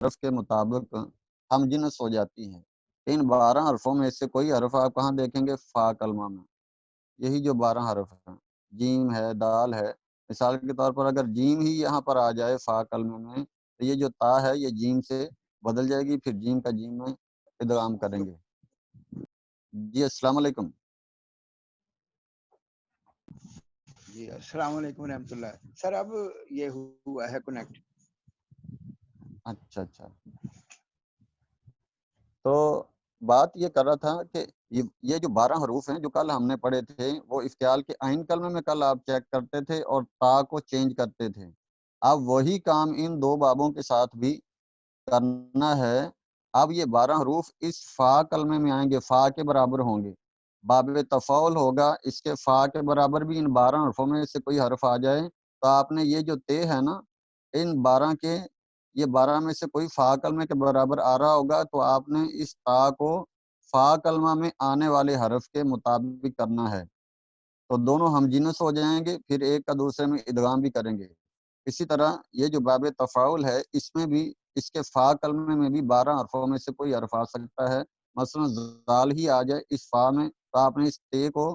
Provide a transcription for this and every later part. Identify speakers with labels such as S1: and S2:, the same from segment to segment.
S1: حرف کے مطابق ہم جنس ہو جاتی ہے۔ ان 12 حرفوں میں سے کوئی حرف آپ کہاں دیکھیں گے؟ فا کلمہ میں، یہی جو 12 حرف ہیں، جیم ہے، دال ہے۔ مثال کے طور پر اگر جیم ہی یہاں پر آ جائے فا کلمے میں، تو یہ جو تا ہے یہ جیم سے بدل جائے گی، پھر جیم کا جیم میں ادغام کریں گے۔ جی السلام علیکم۔
S2: جی السلام علیکم ورحمۃ اللہ۔ سر اب یہ ہوا ہے کنیکٹ۔
S1: اچھا، تو بات یہ کر رہا تھا کہ یہ جو 12 حروف ہیں جو کل ہم نے پڑھے تھے، وہ افتعال کے عین کلمے میں کل آپ چیک کرتے تھے اور تا کو چینج کرتے تھے۔ اب وہی کام ان 2 بابوں کے ساتھ بھی کرنا ہے۔ اب یہ 12 حروف اس فا کلمے میں آئیں گے، فا کے برابر ہوں گے، باب تفاعل ہوگا، اس کے فا کے برابر بھی ان 12 حرفوں میں سے کوئی حرف آ جائے تو آپ نے یہ جو تے ہے نا، ان 12 کے، یہ 12 میں سے کوئی فا کلمے کے برابر آ رہا ہوگا تو آپ نے اس تا کو فا کلمہ میں آنے والے حرف کے مطابق کرنا ہے، تو دونوں ہم جنس ہو جائیں گے، پھر ایک کا دوسرے میں ادغام بھی کریں گے۔ اسی طرح یہ جو باب تفاعل ہے، اس میں بھی، اس کے فا کلمے میں بھی 12 حرفوں میں سے کوئی حرف آ سکتا ہے۔ مثلا زال ہی آ جائے اس فا میں، تو آپ نے اس تے کو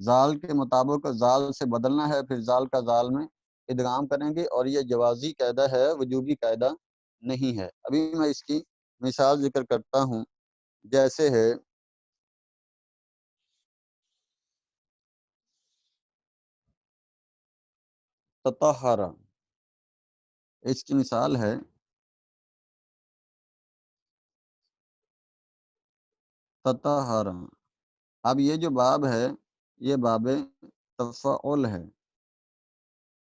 S1: زال کے مطابق زال سے بدلنا ہے، پھر زال کا زال میں ادغام کریں گے، اور یہ جوازی قاعدہ ہے، وجوبی قاعدہ نہیں ہے۔ ابھی میں اس کی مثال ذکر کرتا ہوں، جیسے ہے تطہر، اس کی مثال ہے تطہر۔ اب یہ جو باب ہے یہ باب تفعل ہے،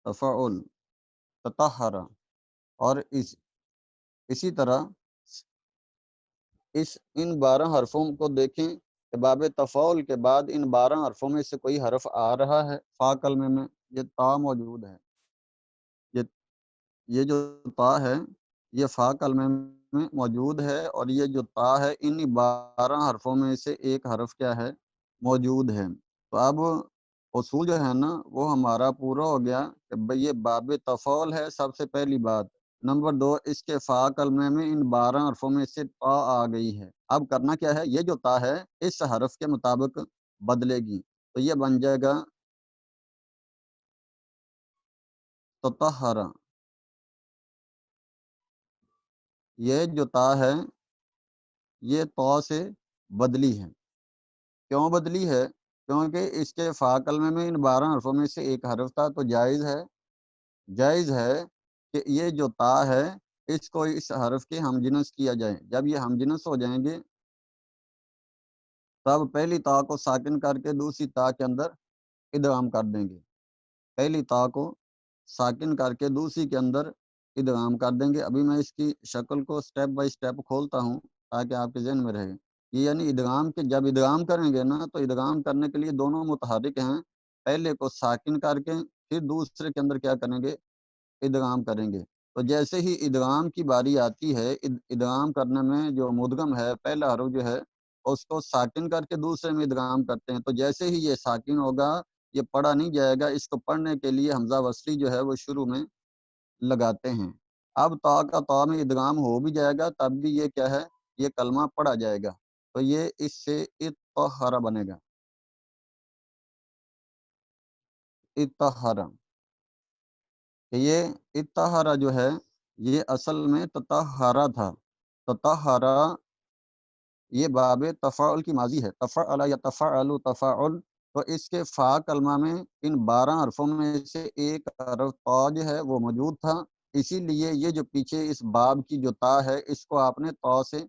S1: تفعل، تطہر، اور اسی طرح ان 12 حرفوں کو دیکھیں کہ باب تفعل کے بعد ان 12 حرفوں میں سے کوئی حرف آ رہا ہے فا کلمے میں، یہ تا موجود ہے، یہ جو تا ہے یہ فا کلمے میں موجود ہے، اور یہ جو تا ہے ان 12 حرفوں میں سے ایک حرف کیا ہے؟ موجود ہے۔ تو اب اصول جو ہے نا وہ ہمارا پورا ہو گیا کہ بھئی یہ باب تفعل ہے، سب سے پہلی بات۔ نمبر 2، اس کے فا کلمے میں ان 12 حرفوں میں سے تا آ گئی ہے۔ اب کرنا کیا ہے؟ یہ جو تا ہے اس حرف کے مطابق بدلے گی، تو یہ بن جائے گا تطہر۔ یہ جو تا ہے یہ تو سے بدلی ہے۔ کیوں بدلی ہے؟ کیونکہ اس کے فا کلمے میں ان 12 حرفوں میں سے ایک حرف تھا، تو جائز ہے کہ یہ جو تا ہے اس کو اس حرف کے ہم جنس کیا جائے۔ جب یہ ہم جنس ہو جائیں گے تب پہلی تا کو ساکن کر کے دوسری تا کے اندر ادغام کر دیں گے، پہلی تا کو ساکن کر کے دوسری کے اندر ادغام کر دیں گے۔ ابھی میں اس کی شکل کو سٹیپ بائی سٹیپ کھولتا ہوں تاکہ آپ کے ذہن میں رہے۔ یہ یعنی ادغام کے، جب ادغام کریں گے نا تو ادغام کرنے کے لیے دونوں متحرک ہیں، پہلے کو ساکن کر کے پھر دوسرے کے اندر کیا کریں گے؟ ادغام کریں گے۔ تو جیسے ہی ادغام کی باری آتی ہے، ادغام کرنے میں جو مدغم ہے پہلا حرف جو ہے اس کو ساکن کر کے دوسرے میں ادغام کرتے ہیں، تو جیسے ہی یہ ساکن ہوگا یہ پڑھا نہیں جائے گا، اس کو پڑھنے کے لیے حمزہ وصلی جو ہے وہ شروع میں لگاتے ہیں۔ اب تا کا تا میں ادغام ہو بھی جائے گا تب بھی یہ کیا ہے؟ یہ کلمہ پڑھا جائے گا، تو یہ اس سے اطہر بنے گا، اطہر۔ کہ یہ اطہر جو ہے یہ اصل میں تطہرہ تھا، تطہرہ یہ باب تفاعل کی ماضی ہے، تفعل یا تفعل، تفاعل، تو اس کے فا کلمہ میں ان 12 حرفوں میں سے ایک حرف تا جو ہے وہ موجود تھا، اسی لیے یہ جو پیچھے اس باب کی جو تا ہے اس کو آپ نے تا سے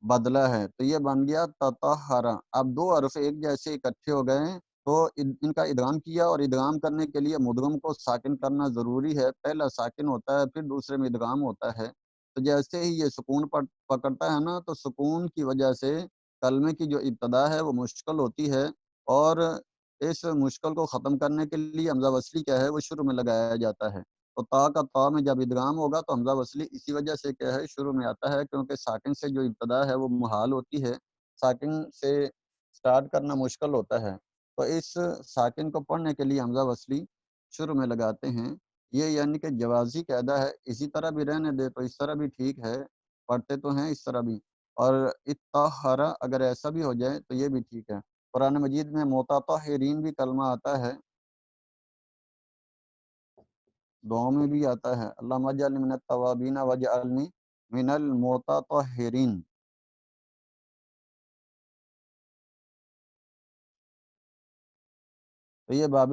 S1: بدلا ہے، تو یہ بن گیا تطہرہ۔ اب 2 حرف ایک جیسے اکٹھے ہو گئے ہیں تو ان کا ادغام کیا، اور ادغام کرنے کے لیے مدغم کو ساکن کرنا ضروری ہے، پہلا ساکن ہوتا ہے پھر دوسرے میں ادغام ہوتا ہے، تو جیسے ہی یہ سکون پکڑتا ہے نا تو سکون کی وجہ سے کلمے کی جو ابتدا ہے وہ مشکل ہوتی ہے، اور اس مشکل کو ختم کرنے کے لیے حمزہ وصلی کیا ہے وہ شروع میں لگایا جاتا ہے۔ تو تا کا تا میں جب ادغام ہوگا تو حمزہ وصلی اسی وجہ سے کیا ہے شروع میں آتا ہے، کیونکہ ساکن سے جو ابتدا ہے وہ محال ہوتی ہے، ساکن سے سٹارٹ کرنا مشکل ہوتا ہے، تو اس ساکن کو پڑھنے کے لیے حمزہ وصلی شروع میں لگاتے ہیں۔ یہ یعنی کہ جوازی قاعدہ ہے، اسی طرح بھی رہنے دے تو اس طرح بھی ٹھیک ہے، پڑھتے تو ہیں اس طرح بھی، اور اتطہر اگر ایسا بھی ہو جائے تو یہ بھی ٹھیک ہے۔ قرآن مجید میں متطہرین بھی کلمہ آتا ہے، دعاؤں میں بھی آتا ہے، اللہم اجعلنی من التوابین واجعلنی من المتطہرین۔ تو یہ باب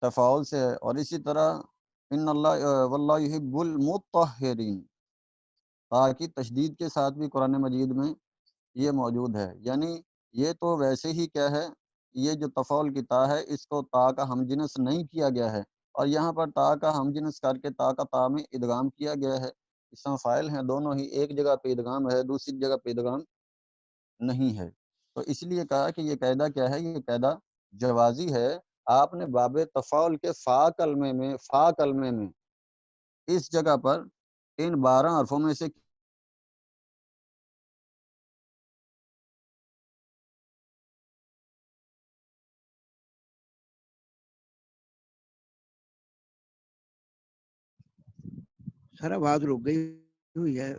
S1: تفاعل سے ہے، اور اسی طرح ان اللہ واللہ یحب المطہرین، تاکہ تشدید کے ساتھ بھی قرآن مجید میں یہ موجود ہے، یعنی یہ تو ویسے ہی کیا ہے، یہ جو تفاعل کی تا ہے اس کو تا کا ہم جنس نہیں کیا گیا ہے، اور یہاں پر تا کا ہم جنس کر کے تا کا تا میں ادغام کیا گیا ہے، اس میں فائل ہیں دونوں ہی، ایک جگہ پہ ادغام ہے دوسری جگہ پہ ادغام نہیں ہے، تو اس لیے کہا کہ یہ قاعدہ کیا ہے، یہ قاعدہ جوازی ہے۔ آپ نے باب تفاعل کے فا کلمے میں اس جگہ پر ان 12 حرفوں میں سے
S2: سر آواز رک گئی ہوئی ہے،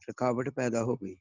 S2: رکاوٹ پیدا ہو گئی۔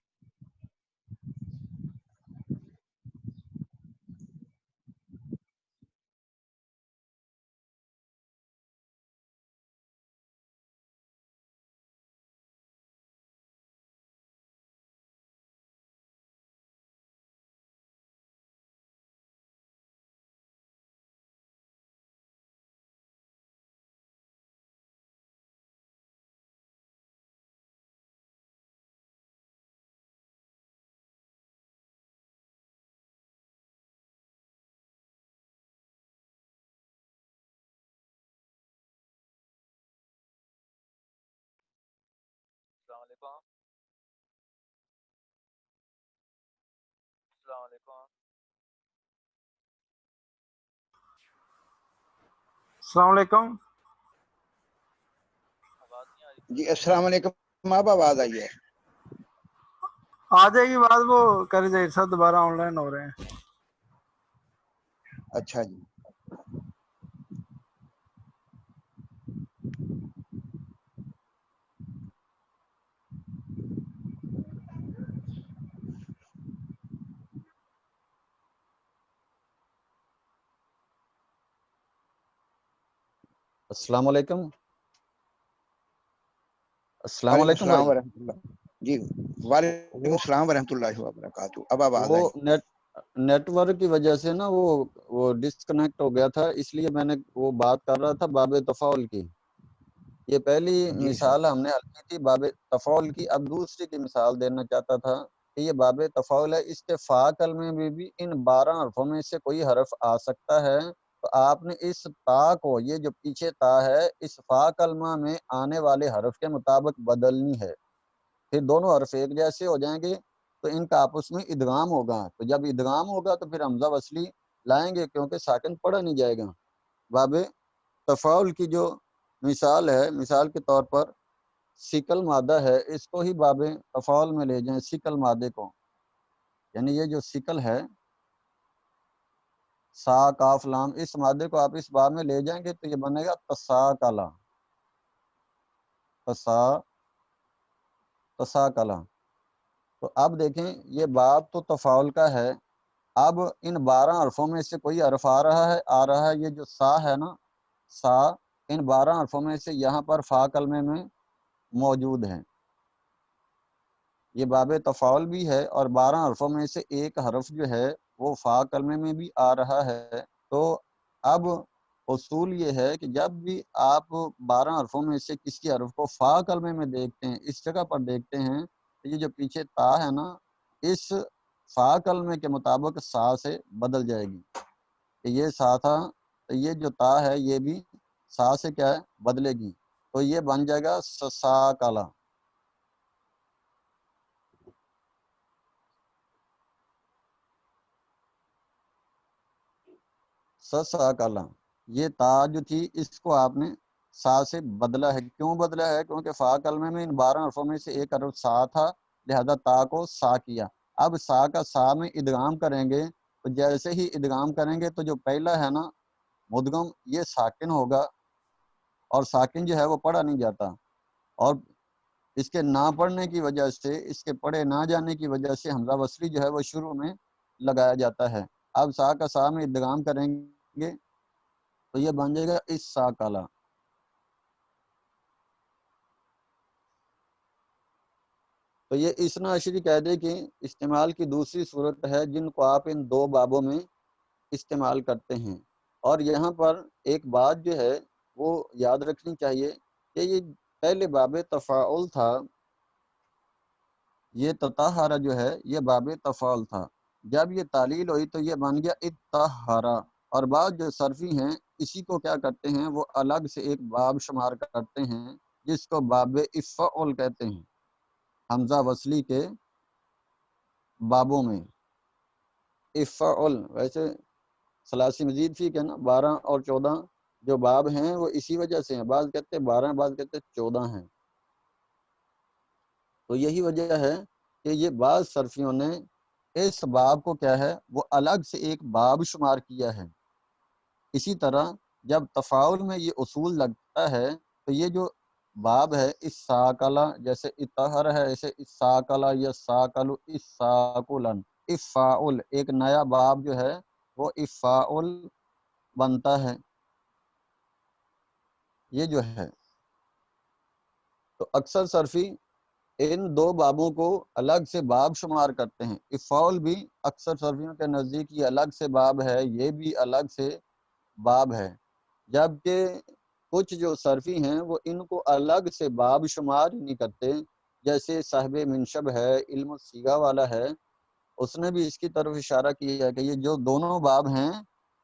S3: السلام علیکم۔ السلام علیکم۔
S4: السلام علیکم۔
S3: آواز نہیں آ رہی؟
S2: جی السلام علیکم، اب آواز آئی ہے۔
S4: آ جائے گی بعد، وہ کر ظہیر صاحب دوبارہ آن لائن ہو رہے ہیں۔
S2: اچھا جی،
S1: السلام علیکم۔ السلام
S2: وعلیکم
S1: علیکم
S2: السلام
S1: بھائی۔
S2: ورحمۃ اللہ۔ جی وعلیکم
S1: وہ
S2: السلام ورحمۃ اللہ وبرکاتہ، اب آواز
S1: وہ
S2: آئی۔
S1: نیٹ ورک کی وجہ سے نا وہ ڈسکنیکٹ ہو گیا تھا، اس لیے میں نے وہ بات کر رہا تھا باب تفاعل کی۔ یہ پہلی
S2: جی سر،
S1: مثال ہم نے حل کی تھی باب تفاعل کی، اب دوسری کی مثال دینا چاہتا تھا کہ یہ باب تفاعل ہے، اس کے فا کلمے میں بھی ان 12 حرفوں میں سے کوئی حرف آ سکتا ہے، تو آپ نے اس تا کو، یہ جو پیچھے تا ہے، اس فا کلمہ میں آنے والے حرف کے مطابق بدلنی ہے، پھر دونوں حرف ایک جیسے ہو جائیں گے تو ان کا آپس میں ادغام ہوگا، تو جب ادغام ہوگا تو پھر حمزہ وصلی لائیں گے کیونکہ ساکن پڑھا نہیں جائے گا۔ باب تفاعل کی جو مثال ہے، مثال کے طور پر سکل مادہ ہے، اس کو ہی باب تفاعل میں لے جائیں، سکل مادے کو، یعنی یہ جو سکل ہے سا کاف لام، اس مادے کو آپ اس باب میں لے جائیں گے تو یہ بنے گا تساکلا، تساکلا۔ تو اب دیکھیں یہ باب تو تفاعل کا ہے، اب ان 12 حرفوں میں سے کوئی حرف آ رہا ہے، یہ جو سا ہے نا، سا ان 12 حرفوں میں سے یہاں پر فا کلمے میں موجود ہیں، یہ باب تفاعل بھی ہے، اور 12 حرفوں میں سے ایک حرف جو ہے وہ فا کلمے میں بھی آ رہا ہے۔ تو اب اصول یہ ہے کہ جب بھی آپ 12 حرفوں میں سے کسی حرف کو فا کلمے میں دیکھتے ہیں، اس جگہ پر دیکھتے ہیں، تو یہ جو پیچھے تا ہے نا، اس فا کلمے کے مطابق سا سے بدل جائے گی، کہ یہ سا تھا تو یہ جو تا ہے یہ بھی سا سے کیا ہے، بدلے گی، تو یہ بن جائے گا سا کالا، سا کالا۔ یہ تا جو تھی اس کو آپ نے سا سے بدلا ہے، کیوں بدلا ہے؟ کیونکہ فا کلمے میں ان 12 حرفوں میں سے ایک حرف سا تھا، لہذا تا کو سا کیا، اب سا کا سا میں ادغام کریں گے، تو جیسے ہی ادغام کریں گے تو جو پہلا ہے نا مدغم، یہ ساکن ہوگا، اور ساکن جو ہے وہ پڑھا نہیں جاتا، اور اس کے نہ پڑھنے کی وجہ سے، اس کے پڑھے نہ جانے کی وجہ سے حمزہ وصلی جو ہے وہ شروع میں لگایا جاتا ہے۔ اب سا کا سا میں ادغام کریں گے تو یہ بن جائے گا اس سا کالا۔ تو یہ اسنا عشری قاعدے کی استعمال کی دوسری صورت ہے جن کو آپ ان دو بابوں میں استعمال کرتے ہیں۔ اور یہاں پر ایک بات جو ہے وہ یاد رکھنی چاہیے کہ یہ پہلے باب تفاعل تھا، یہ تطہرہ جو ہے یہ باب تفاعل تھا، جب یہ تعلیل ہوئی تو یہ بن گیا اتطہرہ۔ اور بعض جو صرفی ہیں اسی کو کیا کرتے ہیں، وہ الگ سے ایک باب شمار کرتے ہیں جس کو باب افعل کہتے ہیں، حمزہ وصلی کے بابوں میں افعل۔ ویسے ثلاثی مزید فی کے نا 12 اور 14 جو باب ہیں وہ اسی وجہ سے ہیں، بعض کہتے ہیں 12 بعض کہتے ہیں 14 ہیں۔ تو یہی وجہ ہے کہ یہ بعض صرفیوں نے اس باب کو کیا ہے وہ الگ سے ایک باب شمار کیا ہے۔ اسی طرح جب تفاعل میں یہ اصول لگتا ہے تو یہ جو باب ہے اس ساکلا، جیسے اطہر ہے ایسے اس ساکلا یا ساکلو اس ساکلن، افعل ایک نیا باب جو ہے وہ افعل بنتا ہے، یہ جو ہے۔ تو اکثر صرفی ان دو بابوں کو الگ سے باب شمار کرتے ہیں۔ افعال بھی اکثر صرفیوں کے نزدیک یہ الگ سے باب ہے، یہ بھی الگ سے باب ہے، جبکہ کچھ جو صرفی ہیں وہ ان کو الگ سے باب شمار ہی نہیں کرتے، جیسے صاحب منشب ہے، علم الصیغہ والا ہے، اس نے بھی اس کی طرف اشارہ کیا ہے کہ یہ جو دونوں باب ہیں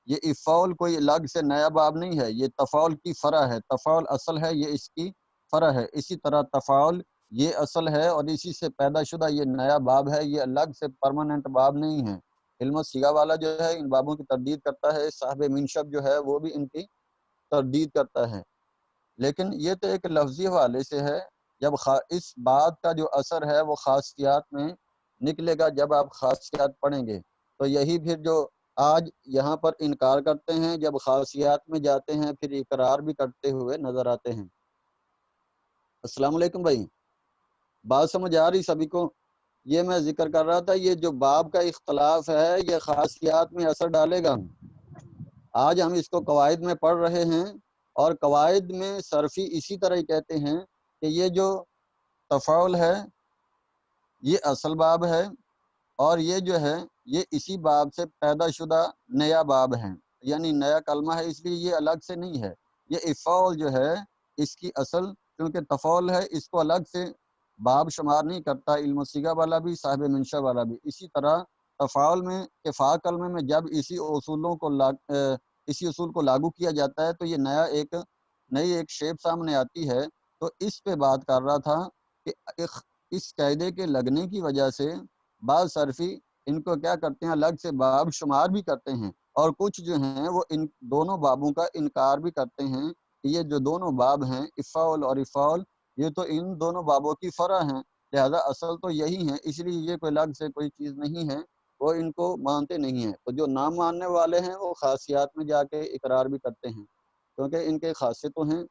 S1: یہ افعال کوئی الگ سے نیا باب نہیں ہے، یہ تفاعل کی فرع ہے، تفاعل اصل ہے، یہ اس کی فرع ہے۔ اسی طرح تفاعل یہ اصل ہے اور اسی سے پیدا شدہ یہ نیا باب ہے، یہ الگ سے پرماننٹ باب نہیں ہے۔ علم الصیغہ والا جو ہے ان بابوں کی تردید کرتا ہے، صاحب منشب جو ہے وہ بھی ان کی تردید کرتا ہے، لیکن یہ تو ایک لفظی حوالے سے ہے۔ جب اس بات کا جو اثر ہے وہ خاصیات میں نکلے گا جب آپ خاصیات پڑھیں گے، تو یہی پھر جو آج یہاں پر انکار کرتے ہیں جب خاصیات میں جاتے ہیں پھر اقرار بھی کرتے ہوئے نظر آتے ہیں۔ السلام علیکم بھائی، بات سمجھ آ رہی سبھی کو؟ یہ میں ذکر کر رہا تھا یہ جو باب کا اختلاف ہے یہ خاصیات میں اثر ڈالے گا۔ آج ہم اس کو قواعد میں پڑھ رہے ہیں اور قواعد میں صرفی اسی طرح ہی کہتے ہیں کہ یہ جو تفاعل ہے یہ اصل باب ہے اور یہ جو ہے یہ اسی باب سے پیدا شدہ نیا باب ہے، یعنی نیا کلمہ ہے، اس لیے یہ الگ سے نہیں ہے۔ یہ افعال جو ہے اس کی اصل کیونکہ تفاعل ہے اس کو الگ سے باب شمار نہیں کرتا، علم الصیغہ والا بھی صاحب منشا والا بھی۔ اسی طرح تفاعل میں کفا کلمے میں جب اسی اصول کو لاگو کیا جاتا ہے تو یہ نئی ایک شیپ سامنے آتی ہے۔ تو اس پہ بات کر رہا تھا کہ اس قاعدے کے لگنے کی وجہ سے بعض صرفی ان کو کیا کرتے ہیں الگ سے باب شمار بھی کرتے ہیں، اور کچھ جو ہیں وہ ان دونوں بابوں کا انکار بھی کرتے ہیں کہ یہ جو دونوں باب ہیں افعال اور افعال یہ تو ان دونوں بابوں کی فرع ہیں، لہذا اصل تو یہی ہے، اس لیے یہ کوئی الگ سے کوئی چیز نہیں ہے، وہ ان کو مانتے نہیں ہیں۔ تو جو نہ ماننے والے ہیں وہ خاصیات میں جا کے اقرار بھی کرتے ہیں کیونکہ ان کے خاصیتوں ہیں۔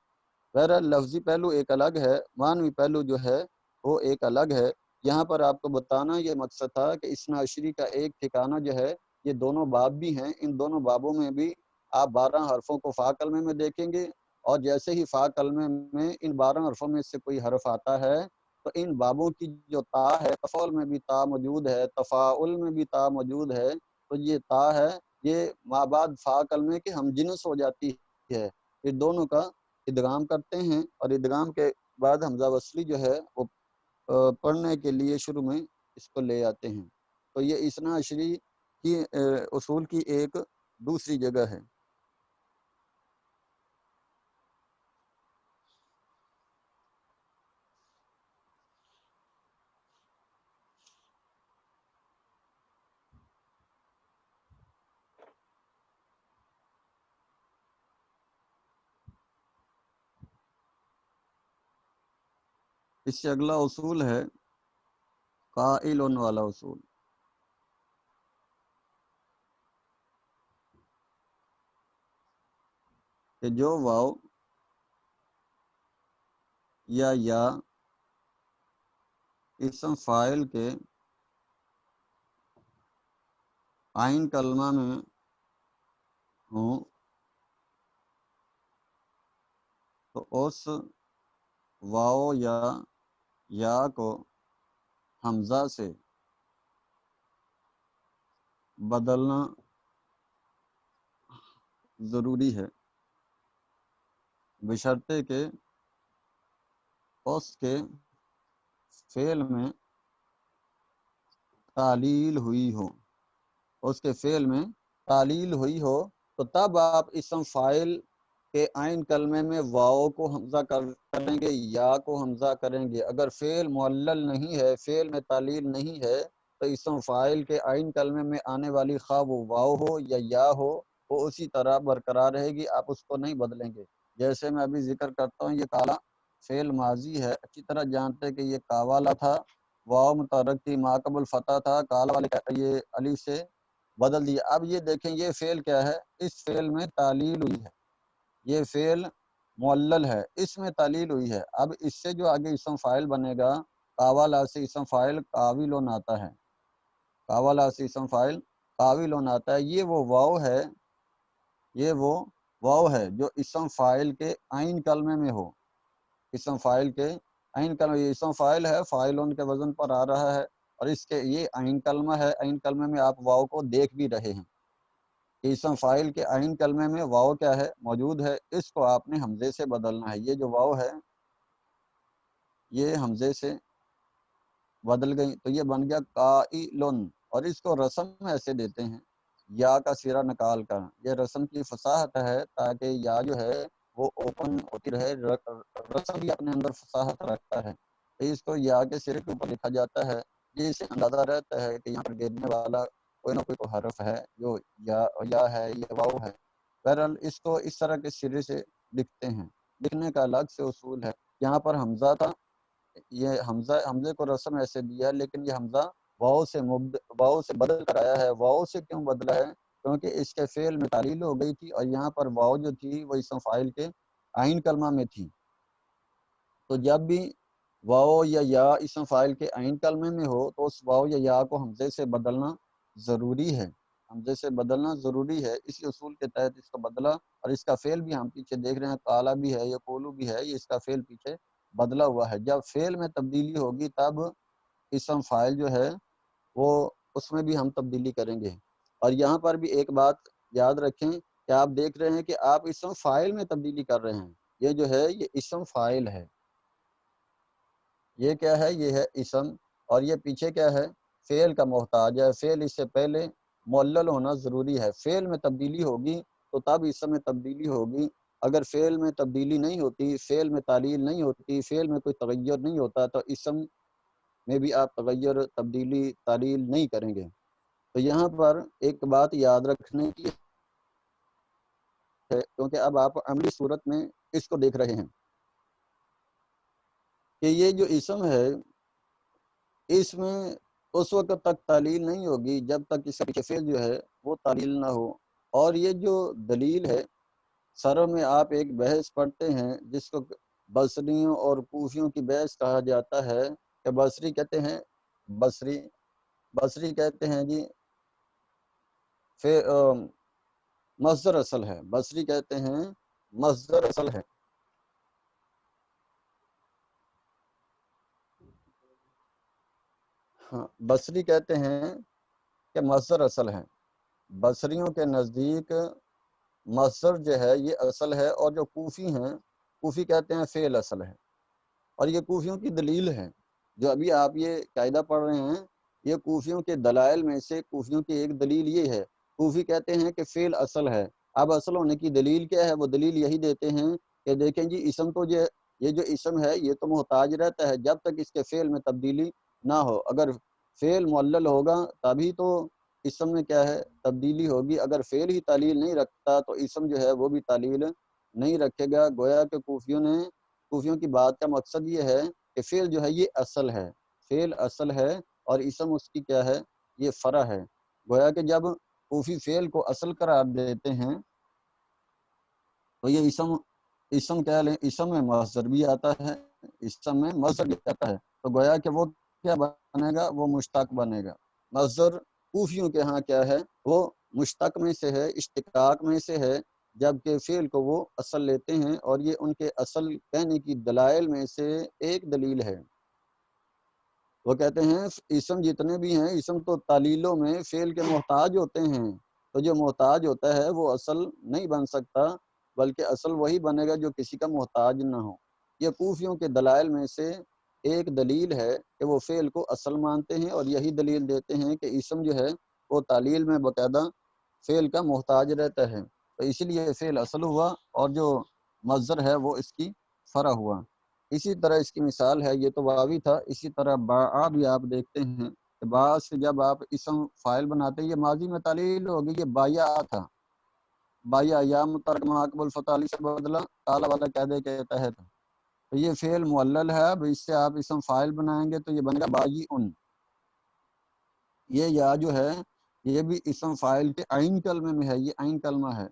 S1: بہرحال لفظی پہلو ایک الگ ہے، معنوی پہلو جو ہے وہ ایک الگ ہے۔ یہاں پر آپ کو بتانا یہ مقصد تھا کہ اثنا عشری کا ایک ٹھکانہ جو ہے یہ دونوں باب بھی ہیں، ان دونوں بابوں میں بھی آپ 12 حرفوں کو فا کلمے میں دیکھیں گے، اور جیسے ہی فا کلمے میں ان 12 حرفوں میں سے کوئی حرف آتا ہے تو ان بابوں کی جو تا ہے، تفاعل میں بھی تا موجود ہے، تفاعل میں بھی تا موجود ہے، تو یہ تا ہے یہ مابعد فا کلمے کے ہم جنس ہو جاتی ہے، یہ دونوں کا ادغام کرتے ہیں، اور ادغام کے بعد حمزہ وصلی جو ہے وہ پڑھنے کے لیے شروع میں اس کو لے آتے ہیں۔ تو یہ اثنا عشری کی اصول کی ایک دوسری جگہ ہے۔ اس سے اگلا اصول ہے قائل والا اصول، کہ جو واو یا اسم فاعل کے عین کلمہ میں ہوں تو اس واو یا کو حمزہ سے بدلنا ضروری ہے، بشرطے کہ اس کے فعل میں تعلیل ہوئی ہو، اس کے فعل میں تعلیل ہوئی ہو تو تب آپ اسم فاعل کے عین کلمے میں واو کو حمزہ کریں گے، یا کو حمزہ کریں گے۔ اگر فعل معلل نہیں ہے، فعل میں تعلیل نہیں ہے، تو اسم فاعل کے عین کلمے میں آنے والی خواہ وہ واو ہو یا ہو، وہ اسی طرح برقرار رہے گی، آپ اس کو نہیں بدلیں گے۔ جیسے میں ابھی ذکر کرتا ہوں، یہ کالا فعل ماضی ہے، اچھی طرح جانتے ہیں کہ یہ کاوالا تھا، واو متحرک تھی، ما قبل فتح تھا، کالا والے یہ علی سے بدل دیا۔ اب یہ دیکھیں یہ فعل کیا ہے، اس فعل میں تعلیل ہوئی ہے، یہ فعل معلل ہے، اس میں تعلیل ہوئی ہے۔ اب اس سے جو آگے اسم فاعل بنے گا، کاوالا سے اسم فاعل قاولون آتا ہے، کاوالا سے اسم فاعل قاولون آتا ہے، یہ وہ واو ہے، یہ وہ واو ہے جو اسم فاعل کے عین کلمے میں ہو، اسم فاعل کے عین کلمہ، یہ اسم فاعل ہے، فاعلون کے وزن پر آ رہا ہے، اور اس کے یہ عین کلمہ ہے، عین کلمے میں آپ واو کو دیکھ بھی رہے ہیں، اسم فاعل کے عین کلمے میں واو کیا ہے، موجود ہے، اس کو آپ نے حمزے سے بدلنا ہے۔ یہ جو واو ہے یہ حمزے سے بدل گئی تو یہ بن گیا قائلن، اور اس کو رسم ایسے دیتے ہیں یا کا سرا نکال کر، یہ رسم کی فصاحت ہے تاکہ یا جو ہے وہ اوپن ہوتی رہے، رسم بھی اپنے اندر فصاحت رکھتا ہے، تو اس کو یا کے سرے کے اوپر لکھا جاتا ہے، جس سے اندازہ رہتا ہے کہ یہاں پر گرنے والا کوئی نہ کوئی تو حرف ہے جو یا ہے، یہ واو ہے۔ بہرحال اس کو اس طرح کے سرے سے لکھتے ہیں، لکھنے کا الگ سے اصول ہے۔ یہاں پر حمزہ تھا، یہ حمزے کو رسم ایسے دیا، لیکن یہ حمزہ واو سے بدل کر آیا ہے۔ واو سے کیوں بدلا ہے؟ کیونکہ اس کے فعل میں تعلیل ہو گئی تھی، اور یہاں پر واو جو تھی وہ اسم فاعل کے عین کلمہ میں تھی، تو جب بھی واو یا اسم فاعل کے عین کلمے میں ہو تو اس واو یا کو حمزے سے بدلنا ضروری ہے، حمزے سے بدلنا ضروری ہے۔ اسی اصول کے تحت اس کو بدلا، اور اس کا فعل بھی ہم پیچھے دیکھ رہے ہیں، قالا بھی ہے، یقولو بھی ہے، یہ اس کا فعل پیچھے بدلا ہوا ہے۔ جب فعل میں تبدیلی ہوگی تب اسم فاعل جو ہے وہ اس میں بھی ہم تبدیلی کریں گے۔ اور یہاں پر بھی ایک بات یاد رکھیں کہ آپ دیکھ رہے ہیں کہ آپ اسم فاعل میں تبدیلی کر رہے ہیں، یہ جو ہے یہ اسم فاعل ہے، یہ کیا ہے، یہ ہے اسم، اور یہ پیچھے کیا ہے، فعل کا محتاج ہے، فعل اس سے پہلے معلل ہونا ضروری ہے۔ فعل میں تبدیلی ہوگی تو تب اسم میں تبدیلی ہوگی، اگر فعل میں تبدیلی نہیں ہوتی، فعل میں تعلیل نہیں ہوتی، فعل میں کوئی تغیر نہیں ہوتا، تو اسم میں بھی آپ تغیر، تبدیلی، تعلیل نہیں کریں گے۔ تو یہاں پر ایک بات یاد رکھنے کی ہے، کیونکہ اب آپ عملی صورت میں اس کو دیکھ رہے ہیں کہ یہ جو اسم ہے، اس میں اس وقت تک تعلیل نہیں ہوگی جب تک اس کا فعل جو ہے وہ تعلیل نہ ہو۔ اور یہ جو دلیل ہے، سروں میں آپ ایک بحث پڑھتے ہیں جس کو بصریوں اور کوفیوں کی بحث کہا جاتا ہے، کہ بصری کہتے ہیں، بصری کہتے ہیں جی مصدر اصل ہے، بصری کہتے ہیں مصدر اصل ہے، ہاں بصری کہتے ہیں کہ مصدر اصل ہے، بصریوں کے نزدیک مصدر جو ہے یہ اصل ہے، اور جو کوفی ہیں، کوفی کہتے ہیں فعل اصل ہے، اور یہ کوفیوں کی دلیل ہے۔ جو ابھی آپ یہ قاعدہ پڑھ رہے ہیں، یہ کوفیوں کے دلائل میں سے کوفیوں کی ایک دلیل یہ ہے، کوفی کہتے ہیں کہ فعل اصل ہے۔ اب اصل ہونے کی دلیل کیا ہے؟ وہ دلیل یہی دیتے ہیں کہ دیکھیں جی اسم تو یہ جو اسم ہے یہ تو محتاج رہتا ہے جب تک اس کے فعل میں تبدیلی نہ ہو، اگر فعل معلل ہوگا تبھی تو اسم میں کیا ہے، تبدیلی ہوگی، اگر فعل ہی تعلیل نہیں رکھتا تو اسم جو ہے وہ بھی تعلیل نہیں رکھے گا۔ گویا کہ کوفیوں کی بات کا مقصد یہ ہے کہ فعل جو ہے یہ اصل ہے، فعل اصل ہے، اور اسم اس کی کیا ہے، یہ فرع ہے۔ گویا کہ جب کوفی فعل کو اصل قرار دیتے ہیں تو یہ اسم کیا لیں، اسم میں مصدر بھی آتا ہے، اسم میں مصدر جاتا ہے تو گویا کہ وہ کیا بنے گا، وہ مشتق بنے گا۔ مصدر کوفیوں کے ہاں کیا ہے، وہ مشتق میں سے ہے، اشتقاق میں سے ہے، جبکہ فعل کو وہ اصل لیتے ہیں، اور یہ ان کے اصل کہنے کی دلائل میں سے ایک دلیل ہے۔ وہ کہتے ہیں اسم جتنے بھی ہیں، اسم تو تعلیلوں میں فعل کے محتاج ہوتے ہیں، تو جو محتاج ہوتا ہے وہ اصل نہیں بن سکتا، بلکہ اصل وہی بنے گا جو کسی کا محتاج نہ ہو۔ یہ کوفیوں کے دلائل میں سے ایک دلیل ہے کہ وہ فعل کو اصل مانتے ہیں، اور یہی دلیل دیتے ہیں کہ اسم جو ہے وہ تعلیل میں باقاعدہ فعل کا محتاج رہتا ہے، تو اسی لیے فعل اصل ہوا اور جو مصدر ہے وہ اس کی فرع ہوا۔ اسی طرح اس کی مثال ہے، یہ تو واوی تھا، اسی طرح باء بھی آپ دیکھتے ہیں کہ باء سے جب آپ اسم فاعل بناتے ہیں، یہ ماضی میں تعلیل ہوگی، یہ بایا تھا، بایا یا مترک معاقب الفتح علی سے بدلا کالا والا قاعدے کے تحت، تو یہ فعل معلل ہے، اب اس سے آپ اسم فاعل بنائیں گے تو یہ بنے گا بائی ان۔ یہ یا جو ہے یہ بھی اسم فاعل کے عین کلمے میں ہے، یہ عین کلمہ ہے،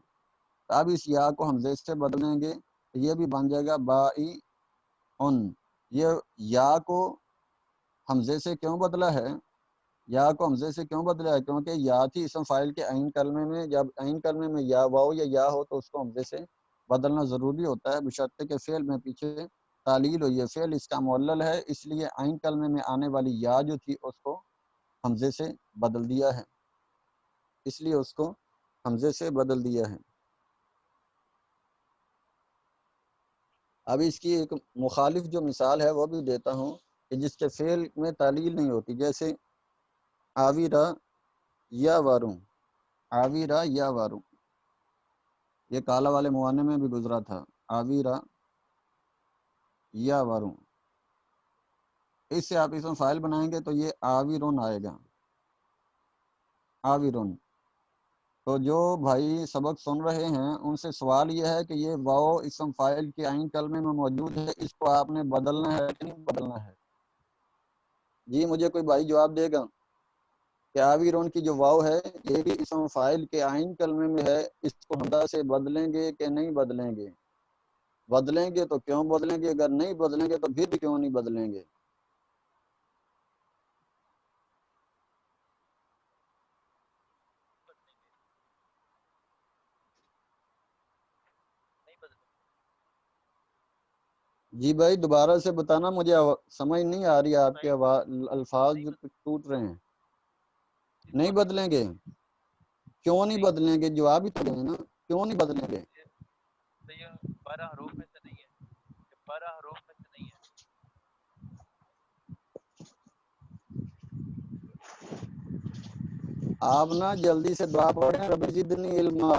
S1: تو اب اس یا کو حمزے سے بدلیں گے تو یہ بھی بن جائے گا بائی ان۔ یہ یا کو حمزے سے کیوں بدلا ہے، یا کو حمزے سے کیوں بدلا ہے، کیونکہ یا تھی اسم فاعل کے عین کلمے میں، جب عین کلمے میں یا واو یا یا ہو تو اس کو حمزے سے بدلنا ضروری ہوتا ہے، بشرطے کہ فعل میں پیچھے تعلیل ہو، یہ فعل اس کا معلل ہے، اس لیے عین کلمے میں آنے والی یا جو تھی اس کو حمزے سے بدل دیا ہے، اس لیے اس کو حمزے سے بدل دیا ہے۔ اب اس کی ایک مخالف جو مثال ہے وہ بھی دیتا ہوں کہ جس کے فعل میں تعلیل نہیں ہوتی، جیسے آویرا یا واروں، آویرا یا واروں، یہ کالا والے معنی میں بھی گزرا تھا، آویرا یا واروں، اس سے آپ اسم فاعل بنائیں گے تو یہ آویرون آئے گا، آویرون۔ تو جو بھائی سبق سن رہے ہیں ان سے سوال یہ ہے کہ یہ واو اسم فاعل کے عین کلمے میں موجود ہے، اس کو آپ نے بدلنا ہے کہ نہیں بدلنا ہے؟ جی مجھے کوئی بھائی جواب دے گا کہ آویرون کی جو واو ہے یہ بھی اسم فاعل کے عین کلمے میں ہے، اس کو حمزہ سے بدلیں گے کہ نہیں بدلیں گے؟ بدلیں گے تو کیوں بدلیں گے، اگر نہیں بدلیں گے تو پھر بھی کیوں نہیں بدلیں گے؟
S3: نہیں بدلے۔
S1: جی بھائی دوبارہ سے بتانا، مجھے سمجھ نہیں آ رہی، آپ کے
S3: صحیح
S1: الفاظ
S3: نہیں بدلے،
S1: ٹوٹ رہے ہیں۔
S3: اس
S1: نہیں
S3: کو
S1: بدلیں گے؟ کیوں نہیں
S3: نہیں
S1: بدلیں گے؟ جواب ہی تو دیں نا، کیوں نہیں بدلیں گے؟
S3: تو یہ 12 حروف میں سے نہیں ہے، یہ 12 حروف میں سے نہیں ہے۔
S1: آپ نا جلدی سے دعا پڑھیں رب زدنی علما،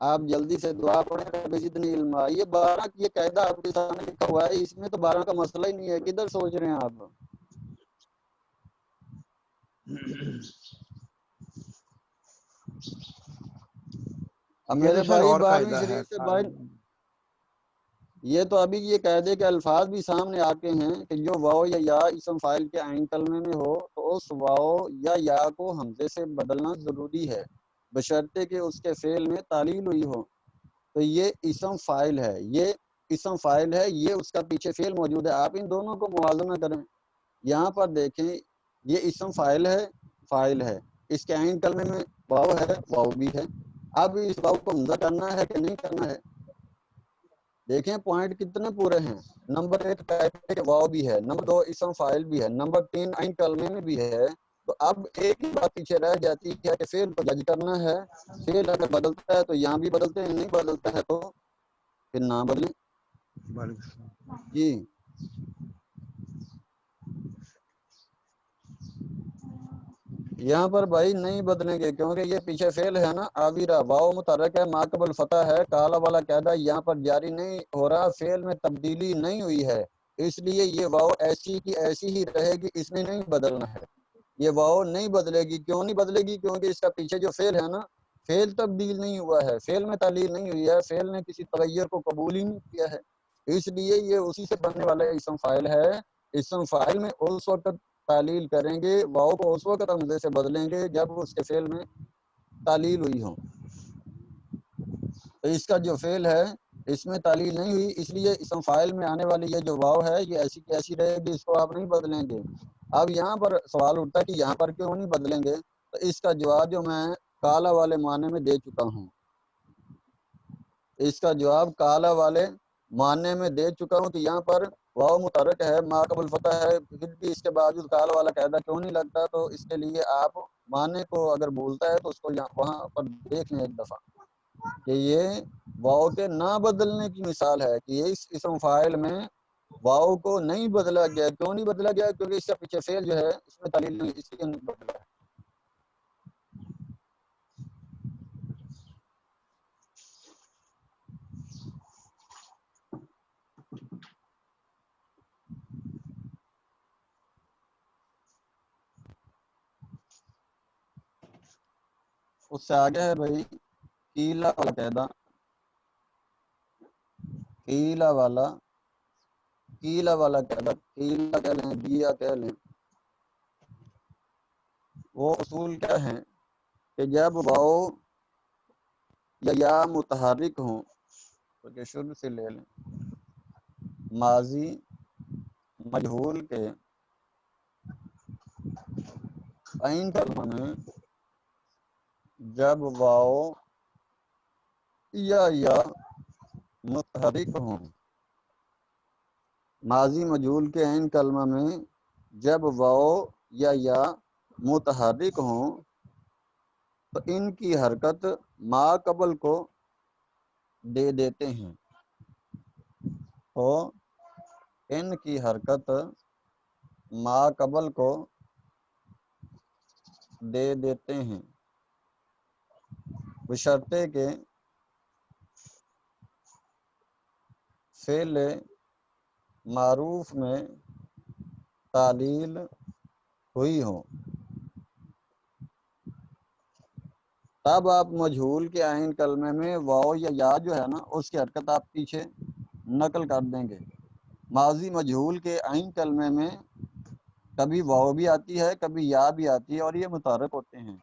S1: آپ جلدی سے دعا پڑھیں رب زدنی علما۔ یہ 12 یہ قاعدہ آپ کے سامنے لکھا ہوا ہے، اس میں تو 12 کا مسئلہ ہی نہیں ہے، کدھر سوچ رہے ہیں آپ؟ اب
S2: یہ
S1: میرے
S2: تو سر
S1: بھائی
S2: اور
S1: 12ویں
S2: قاعدہ ہے،
S1: شریف سے باہر، یہ تو ابھی یہ قاعدے کے الفاظ بھی سامنے آتے ہیں کہ جو واو یا یا اسم فاعل کے عین کلمے میں ہو تو اس واو یا یا کو حمزے سے بدلنا ضروری ہے، بشرطے کہ اس کے فعل میں تعلیل ہوئی ہو، تو یہ اسم فاعل ہے، یہ اسم فاعل ہے، یہ اس کا پیچھے فعل موجود ہے، آپ ان دونوں کو موازنہ کریں، یہاں پر دیکھیں یہ اسم فاعل ہے، فاعل ہے، اس کے عین کلمے میں واو ہے، واو بھی ہے، اب اس واو کو حمزہ کرنا ہے کہ نہیں کرنا ہے؟ دیکھیں پوائنٹ کتنے پورے ہیں، نمبر 1 واو بھی ہے، نمبر 2 اسم فاعل بھی ہے، نمبر 3 عین کلمے میں بھی ہے، تو اب ایک ہی بات پیچھے رہ جاتی ہے کہ فعل کو جج کرنا ہے، فعل اگر بدلتا ہے تو یہاں بھی بدلتے ہیں، نہیں بدلتا ہے تو پھر نہ بدلیں۔ جی یہاں پر بھائی نہیں بدلیں گے کیونکہ یہ پیچھے فعل ہے نا، آویرا واو متحرک ہے، ماقب الفتح ہے، کالا والا قاعدہ یہاں پر جاری نہیں ہو رہا، فعل میں تبدیلی نہیں ہوئی ہے، اس لیے یہ واو ایسی کی ایسی ہی رہے گی، اس میں نہیں بدلنا ہے، یہ واو نہیں بدلے گی۔ کیوں نہیں بدلے گی؟ کیونکہ اس کا پیچھے جو فعل ہے نا، فعل تبدیل نہیں ہوا ہے، فعل میں تعلیل نہیں ہوئی ہے، فعل نے کسی تغیر کو قبول ہی نہیں کیا ہے، اس لیے یہ اسی سے بننے والا اسم فاعل ہے۔ اسم فاعل میں اس وقت تعلیل کریں گے، واو کو اس وقت حمزے سے بدلیں گے جب اس کے فعل میں تعلیل ہوئی ہو، تو اس کا جو فعل ہے اس میں تعلیل نہیں ہوئی، اس لیے اسم فاعل میں آنے والی یہ جو واو ہے یہ ایسی کی ایسی رہے گی، اس کو آپ نہیں بدلیں گے۔ اب یہاں پر سوال اٹھتا ہے کہ یہاں پر کیوں نہیں بدلیں گے، تو اس کا جواب جو میں کالا والے معنی میں دے چکا ہوں، اس کا جواب کالا والے معنی میں دے چکا ہوں کہ یہاں پر واو متحرک ہے، ما قبل فتح ہے، پھر بھی اس کے باوجود کالا والا قاعدہ کیوں نہیں لگتا، تو اس کے لیے آپ معنی کو اگر بھولتا ہے تو اس کو وہاں پر دیکھ لیں ایک دفعہ کہ یہ واو کے نہ بدلنے کی مثال ہے کہ یہ اس اسم فاعل میں واو کو نہیں بدلا گیا۔ کیوں نہیں بدلا گیا؟ کیونکہ اس سے پیچھے فعل جو ہے اس میں تعلیل نہیں، اس لیے نہیں بدلا ہے۔ اس سے آگے ہے بھائی قیلا والا قاعدہ، قیلا والا قاعدہ، قیلا کہہ لیں، دیا کہہ لیں، وہ اصول کیا ہیں کہ جب واو یا متحرک ہوں تو شروع سے لے لیں، ماضی مجہول کے عین کلمہ میں جب واو یا متحرک ہوں، ماضی مجہول کے عین کلمہ میں جب واو یا متحرک ہوں تو ان کی حرکت ما قبل کو دے دیتے ہیں، تو ان کی حرکت ما قبل کو دے دیتے ہیں بشرطے کہ فعل معروف میں تعلیل ہوئی ہو، تب آپ مجہول کے عین کلمے میں واو یا جو ہے نا اس کی حرکت آپ پیچھے نقل کر دیں گے۔ ماضی مجہول کے عین کلمے میں کبھی واو بھی آتی ہے کبھی یا بھی آتی ہے اور یہ متحرک ہوتے ہیں،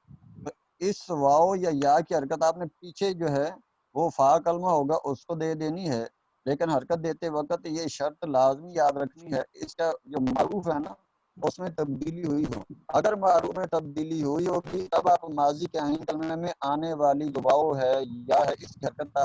S1: تو اس واو یا کی حرکت آپ نے پیچھے جو ہے وہ فا کلمہ ہوگا اس کو دے دینی ہے، لیکن حرکت دیتے وقت یہ شرط لازمی یاد رکھنی ہے اس کا جو معروف ہے نا اس میں تبدیلی ہوئی ہو۔ اگر معروف میں تبدیلی ہوئی ہوگی تب آپ ماضی کے عین کلمے میں آنے والی جو واو ہے یا ہے اس کی حرکت